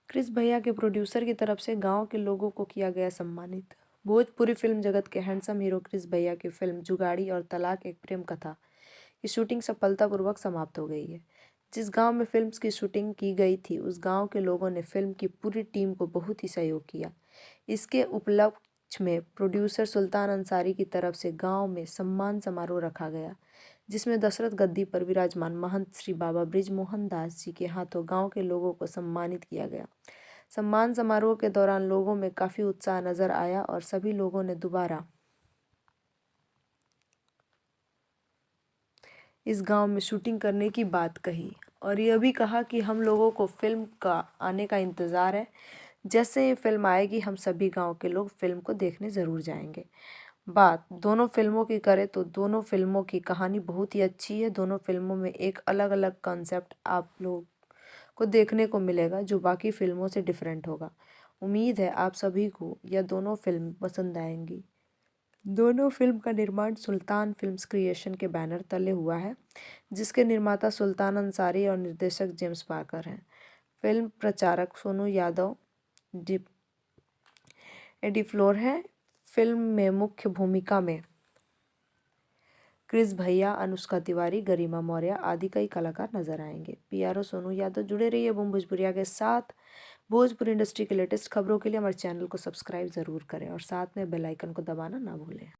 Chris भैया के producer की तरफ से गांव के लोगों को किया गया सम्मानित। भोजपुरी फिल्म जगत के हैंडसम हीरो क्रिस भैया की फिल्म जुगाड़ी और तलाक एक प्रेम कथा की शूटिंग सफलतापूर्वक समाप्त हो गई है। जिस गांव में फिल्म की शूटिंग की गई थी उस गांव के लोगों ने फिल्म की पूरी टीम को बहुत ही सहयोग किया। इसके उपलक्ष्य में प्रोड्यूसर सुल्तान अंसारी की तरफ से गांव में सम्मान समारोह रखा गया, जिसमें दशरथ गद्दी पर विराजमान महंत श्री बाबा बृजमोहन दास जी के हाथों गांव के लोगों को सम्मानित किया गया। सम्मान समारोह के दौरान लोगों में काफी उत्साह नजर आया और सभी लोगों ने दोबारा इस गांव में शूटिंग करने की बात कही और यह भी कहा कि हम लोगों को फिल्म का आने का इंतज़ार है। जैसे ये फिल्म आएगी हम सभी गांव के लोग फिल्म को देखने ज़रूर जाएंगे। बात दोनों फिल्मों की करें तो दोनों फिल्मों की कहानी बहुत ही अच्छी है। दोनों फिल्मों में एक अलग अलग कॉन्सेप्ट आप लोग को देखने को मिलेगा जो बाकी फिल्मों से डिफरेंट होगा। उम्मीद है आप सभी को यह दोनों फिल्म पसंद आएंगी। दोनों फिल्म का निर्माण सुल्तान फिल्म्स क्रिएशन के बैनर तले हुआ है, जिसके निर्माता सुल्तान अंसारी और निर्देशक जेम्स पार्कर हैं। फिल्म प्रचारक सोनू यादव एडी फ्लोर है। फिल्म में मुख्य भूमिका में क्रिस भैया, अनुष्का तिवारी, गरिमा मौर्य आदि कई कलाकार नजर आएंगे। पीआरओ सोनू यादव। जुड़े रहिए बूम भोजपुरिया के साथ। भोजपुरी इंडस्ट्री के लेटेस्ट खबरों के लिए हमारे चैनल को सब्सक्राइब जरूर करें और साथ में बेल आइकन को दबाना ना भूलें।